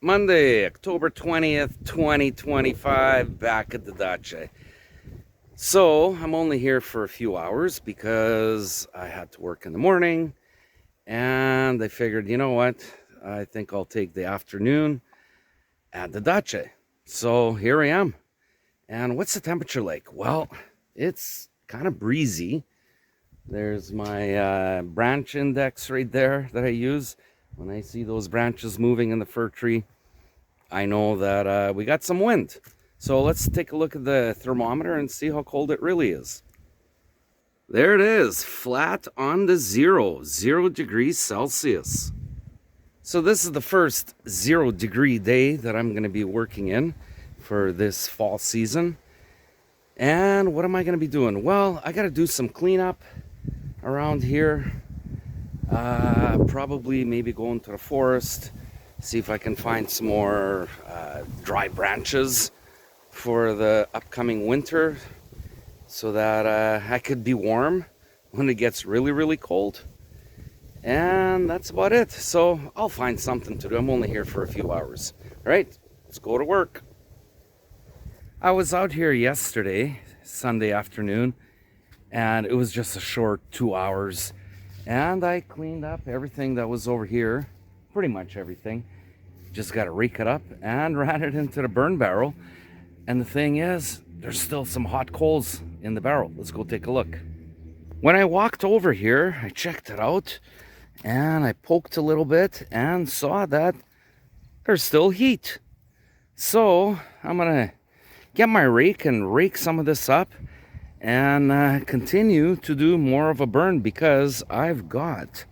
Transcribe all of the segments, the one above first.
Monday, October 20th, 2025, back at the dacha. So, I'm only here for a few hours because I had to work in the morning, and I figured, you know what, I think I'll take the afternoon at the dacha. So, here I am. And what's the temperature like? Well, it's kind of breezy. There's my branch index right there that I use. When I see those branches moving in the fir tree, I know that we got some wind. So let's take a look at the thermometer and see how cold it really is. There it is, flat on the 0 degrees Celsius. So this is the first 0-degree day that I'm going to be working in for this fall season. And what am I going to be doing? Well, I got to do some cleanup around here. Probably maybe go into the forest, see if I can find some more dry branches for the upcoming winter so that I could be warm when it gets really, really cold. And that's about it. So I'll find something to do. I'm only here for a few hours. All right, let's go to work. I was out here yesterday, Sunday afternoon, and it was just a short 2 hours. And I cleaned up everything that was over here, pretty much everything. Just got to rake it up and ran it into the burn barrel. And the thing is, there's still some hot coals in the barrel. Let's go take a look. When I walked over here, I checked it out and I poked a little bit and saw that there's still heat. So I'm going to get my rake and rake some of this up and continue to do more of a burn because I've got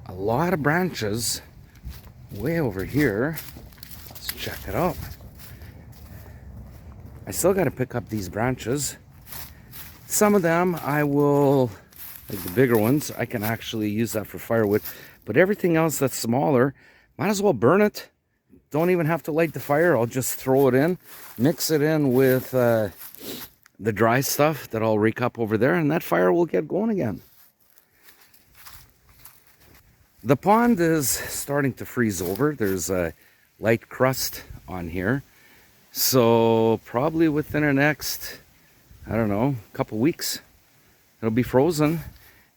a lot of branches way over here. Let's check it out. I still got to pick up these branches. Some of them I will, like the bigger ones, I can actually use that for firewood. But everything else that's smaller, might as well burn it. Don't even have to light the fire. I'll just throw it in, mix it in with the dry stuff that I'll rake up over there, and that fire will get going again. The pond is starting to freeze over. There's a light crust on here. So probably within the next, I don't know, couple weeks, it'll be frozen.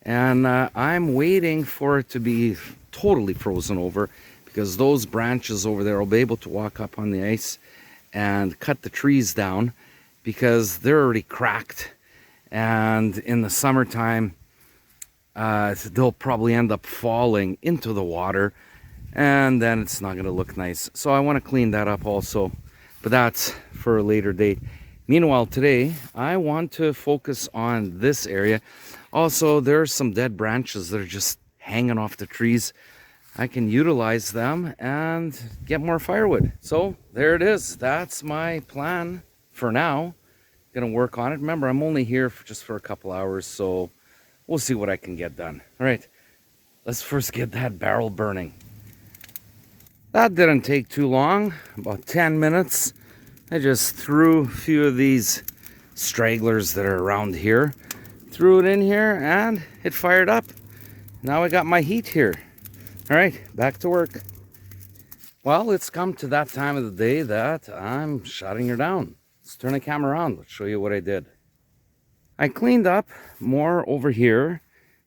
And I'm waiting for it to be totally frozen over because those branches over there will be able to walk up on the ice and cut the trees down because they're already cracked. And in the summertime, they'll probably end up falling into the water, and then it's not going to look nice. So I want to clean that up also, but that's for a later date. Meanwhile, today I want to focus on this area. Also, there's some dead branches that are just hanging off the trees. I can utilize them and get more firewood. So there it is. That's my plan for now. Gonna work on it. Remember, I'm only here just for a couple hours, so we'll see what I can get done. All right, let's first get that barrel burning. That didn't take too long, about 10 minutes. I just threw a few of these stragglers that are around here, threw it in here, and it fired up. Now I got my heat here. All right, back to work. Well, it's come to that time of the day that I'm shutting her down. Let's turn the camera around. Let's show you what I did. I cleaned up more over here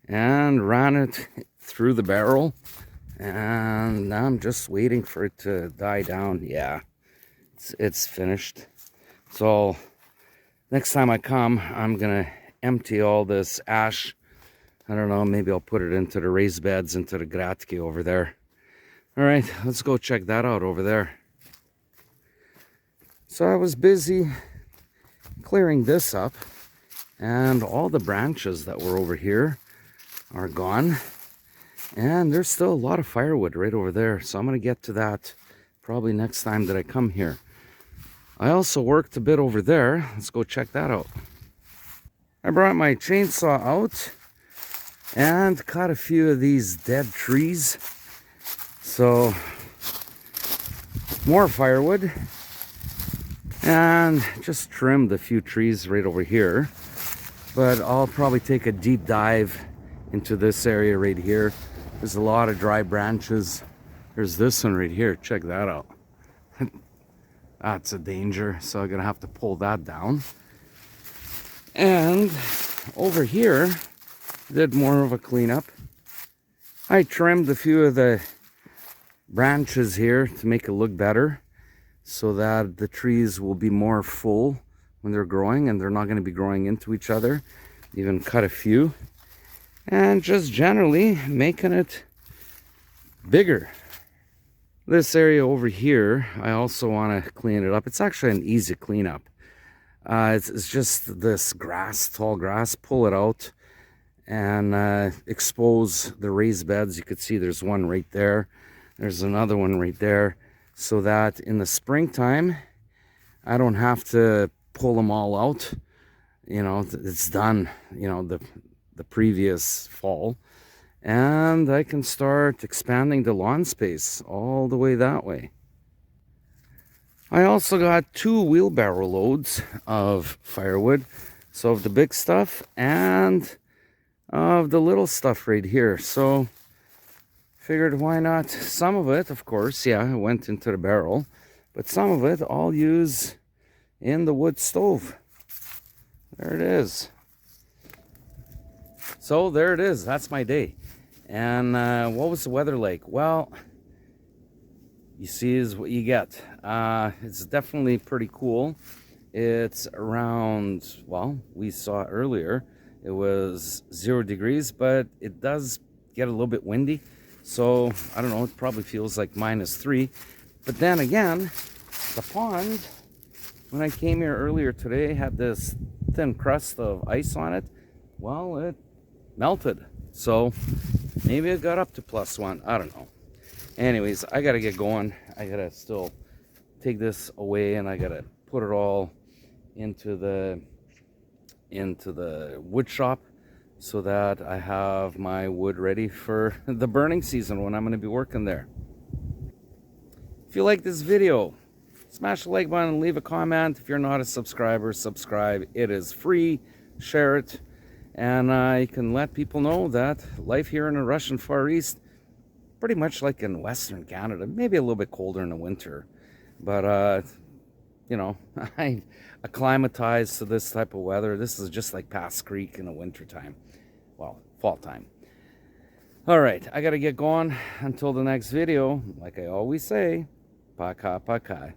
and ran it through the barrel. And now I'm just waiting for it to die down. Yeah, it's finished. So next time I come, I'm going to empty all this ash. I don't know, maybe I'll put it into the raised beds, into the gratki over there. All right, let's go check that out over there. So I was busy clearing this up, and all the branches that were over here are gone. And there's still a lot of firewood right over there, so I'm going to get to that probably next time that I come here. I also worked a bit over there. Let's go check that out. I brought my chainsaw out and cut a few of these dead trees. So more firewood, and just trimmed a few trees right over here. But I'll probably take a deep dive into this area right here. There's a lot of dry branches. There's this one right here. Check that out. That's a danger, so I'm gonna have to pull that down. And over here, did more of a cleanup. I trimmed a few of the branches here to make it look better, so that the trees will be more full when they're growing and they're not going to be growing into each other. Even cut a few, and just generally making it bigger. This area over here, I also want to clean it up. It's actually an easy cleanup. It's just this grass, tall grass. Pull it out and expose the raised beds. You could see there's one right there. There's another one right there. So that in the springtime, I don't have to pull them all out. You know, it's done, you know, the previous fall. And I can start expanding the lawn space all the way that way. I also got 2 wheelbarrow loads of firewood. So of the big stuff and of the little stuff right here. So figured why not? Some of it, of course, yeah, went into the barrel. But some of it I'll use in the wood stove. There it is. So there it is. That's my day. And what was the weather like? Well, you see is what you get. It's definitely pretty cool. It's around, well, we saw earlier, it was 0 degrees, but it does get a little bit windy. So, I don't know, it probably feels like -3. But then again, the pond, when I came here earlier today, had this thin crust of ice on it. Well, it melted. So, maybe it got up to +1. I don't know. Anyways, I gotta get going. I gotta still take this away, and I gotta put it all into the wood shop so that I have my wood ready for the burning season when I'm going to be working there. If you like this video, smash the like button and leave a comment. If you're not a subscriber, subscribe. It is free. Share it, and you can let people know that life here in the Russian Far East, pretty much like in Western Canada, maybe a little bit colder in the winter, but you know, I acclimatized to this type of weather. This is just like Pass Creek in the winter time. Well, fall time. All right, I got to get going. Until the next video, like I always say, пока-пока.